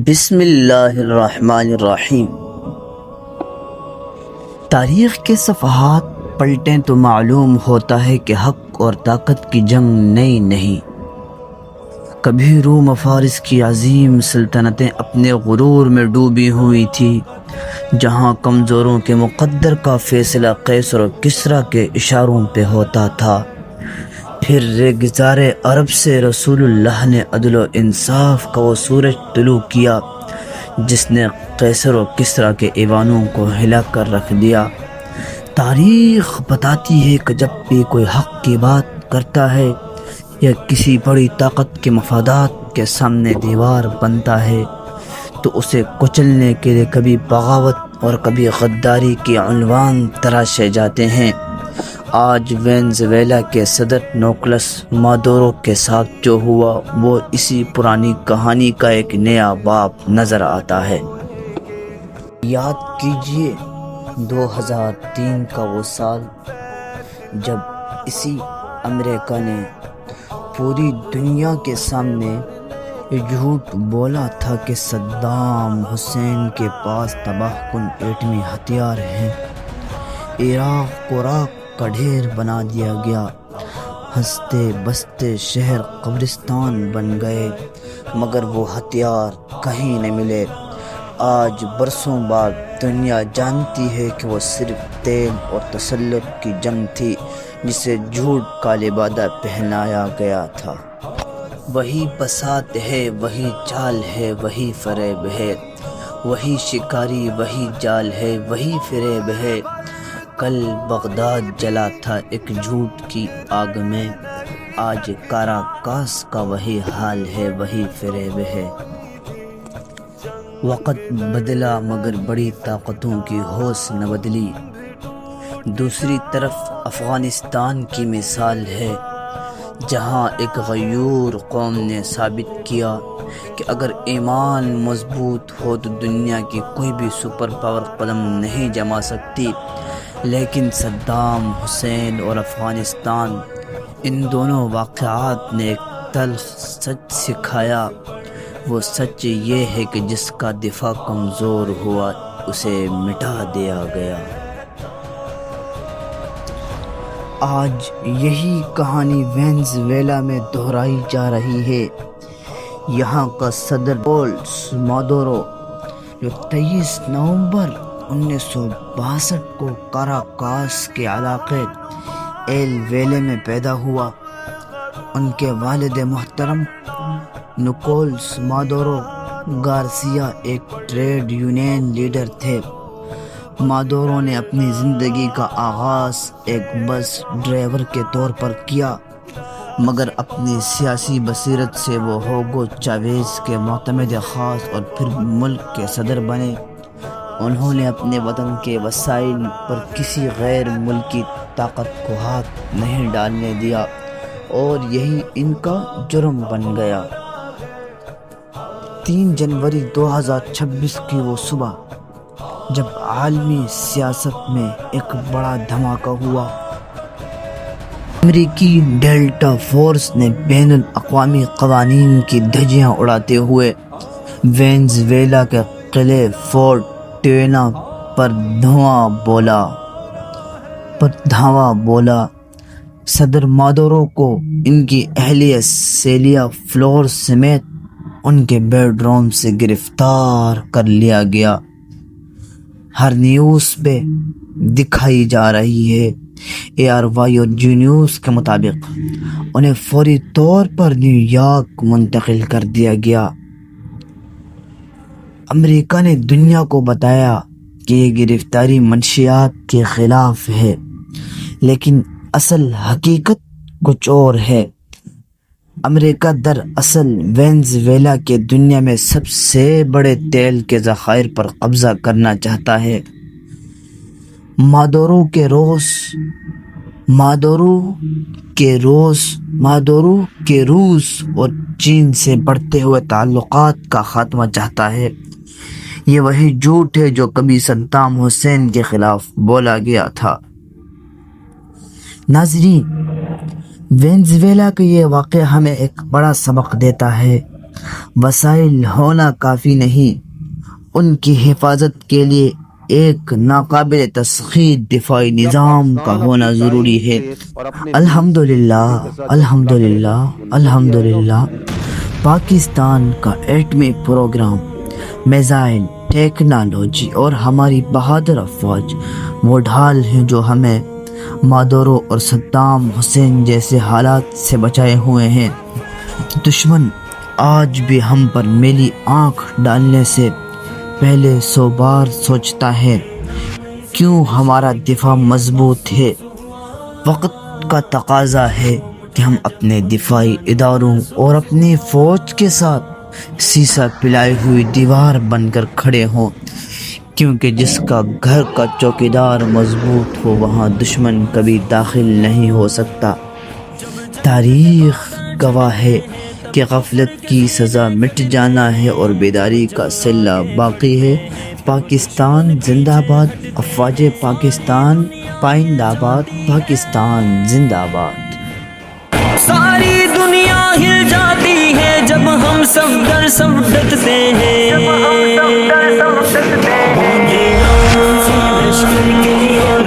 بسم اللہ الرحمن الرحیم۔ تاریخ کے صفحات پلٹیں تو معلوم ہوتا ہے کہ حق اور طاقت کی جنگ نئی نہیں۔ کبھی روم و فارس کی عظیم سلطنتیں اپنے غرور میں ڈوبی ہوئی تھی، جہاں کمزوروں کے مقدر کا فیصلہ قیصر و کسریٰ کے اشاروں پہ ہوتا تھا۔ پھر ریگزار عرب سے رسول اللہ نے عدل و انصاف کا وہ سورج طلوع کیا جس نے قیصر و کسریٰ کے ایوانوں کو ہلا کر رکھ دیا۔ تاریخ بتاتی ہے کہ جب بھی کوئی حق کی بات کرتا ہے یا کسی بڑی طاقت کے مفادات کے سامنے دیوار بنتا ہے تو اسے کچلنے کے لیے کبھی بغاوت اور کبھی غداری کے عنوان تراشے جاتے ہیں۔ آج وینزویلا کے صدر نکولس مادورو کے ساتھ جو ہوا وہ اسی پرانی کہانی کا ایک نیا باب نظر آتا ہے۔ یاد کیجئے 2003 کا وہ سال جب اسی امریکہ نے پوری دنیا کے سامنے یہ جھوٹ بولا تھا کہ صدام حسین کے پاس تباہ کن ایٹمی ہتھیار ہیں۔ عراق کو راکھ کا ڈھیر بنا دیا گیا، ہنستے بستے شہر قبرستان بن گئے، مگر وہ ہتھیار کہیں نہ ملے۔ آج برسوں بعد دنیا جانتی ہے کہ وہ صرف تیل اور تسلط کی جنگ تھی جسے جھوٹ کا لبادہ پہنایا گیا تھا۔ وہی بساط ہے، وہی چال ہے، وہی فریب ہے، وہی شکاری، وہی جال ہے، وہی فریب ہے۔ کل بغداد جلا تھا ایک جھوٹ کی آگ میں، آج کاراکاس کا وہی حال ہے، وہی فریب ہے۔ وقت بدلا مگر بڑی طاقتوں کی ہوش نہ بدلی۔ دوسری طرف افغانستان کی مثال ہے، جہاں ایک غیور قوم نے ثابت کیا کہ اگر ایمان مضبوط ہو تو دنیا کی کوئی بھی سپر پاور قدم نہیں جما سکتی۔ لیکن صدام حسین اور افغانستان، ان دونوں واقعات نے ایک تلخ سچ سکھایا۔ وہ سچ یہ ہے کہ جس کا دفاع کمزور ہوا اسے مٹا دیا گیا۔ آج یہی کہانی وینزویلا میں دہرائی جا رہی ہے۔ یہاں کا صدر نکولس مادورو، جو 23 نومبر 1962 کو کاراکاس کے علاقے ایل ویلے میں پیدا ہوا، ان کے والد محترم نکولس مادورو گارسیا ایک ٹریڈ یونین لیڈر تھے۔ مادورو نے اپنی زندگی کا آغاز ایک بس ڈرائیور کے طور پر کیا، مگر اپنی سیاسی بصیرت سے وہ ہوگو چاویز کے معتمد خاص اور پھر ملک کے صدر بنے۔ انہوں نے اپنے وطن کے وسائل پر کسی غیر ملکی طاقت کو ہاتھ نہیں ڈالنے دیا، اور یہی ان کا جرم بن گیا۔ 3 جنوری 2026 کی وہ صبح جب عالمی سیاست میں ایک بڑا دھماکہ ہوا، امریکی ڈیلٹا فورس نے بین الاقوامی قوانین کی دھجیاں اڑاتے ہوئے وینزویلا کے قلعے فورٹ ٹیوینا پر دھاوا بولا۔ صدر مادورو کو ان کی اہلیہ سیلیا فلورز سمیت ان کے بیڈ روم سے گرفتار کر لیا گیا۔ ہر نیوز پہ دکھائی جا رہی ہے۔ ARY اور جی نیوز کے مطابق انہیں فوری طور پر نیو یارک منتقل کر دیا گیا۔ امریکہ نے دنیا کو بتایا کہ یہ گرفتاری منشیات کے خلاف ہے، لیکن اصل حقیقت کچھ اور ہے۔ امریکہ دراصل وینزویلا کے دنیا میں سب سے بڑے تیل کے ذخائر پر قبضہ کرنا چاہتا ہے۔ مادورو کے روس اور چین سے بڑھتے ہوئے تعلقات کا خاتمہ چاہتا ہے۔ یہ وہی جھوٹ ہے جو کبھی صدام حسین کے خلاف بولا گیا تھا۔ ناظرین، وینزویلا کا یہ واقعہ ہمیں ایک بڑا سبق دیتا ہے۔ وسائل ہونا کافی نہیں، ان کی حفاظت کے لیے ایک ناقابل تسخیر دفاعی نظام کا ہونا ضروری ہے۔ الحمدللہ الحمدللہ الحمدللہ پاکستان کا ایٹمی پروگرام، میزائل، ٹیکنالوجی اور ہماری بہادر افواج وہ ڈھال ہیں جو ہمیں مادورو اور صدام حسین جیسے حالات سے بچائے ہوئے ہیں۔ دشمن آج بھی ہم پر میلی آنکھ ڈالنے سے پہلے 100 بار سوچتا ہے، کیوں ہمارا دفاع مضبوط ہے۔ وقت کا تقاضا ہے کہ ہم اپنے دفاعی اداروں اور اپنی فوج کے ساتھ سیسا پلائی ہوئی دیوار بن کر کھڑے ہوں، کیونکہ جس کا گھر کا چوکیدار مضبوط ہو وہاں دشمن کبھی داخل نہیں ہو سکتا۔ تاریخ گواہ ہے کہ غفلت کی سزا مٹ جانا ہے اور بیداری کا صلہ باقی ہے۔ پاکستان زندہ باد، افواج پاکستان پائندہ باد، پاکستان زندہ باد۔ ساری دنیا ہل جاتی ہے جب ہم سب در سب ڈٹتے ہیں، لشکر کے اور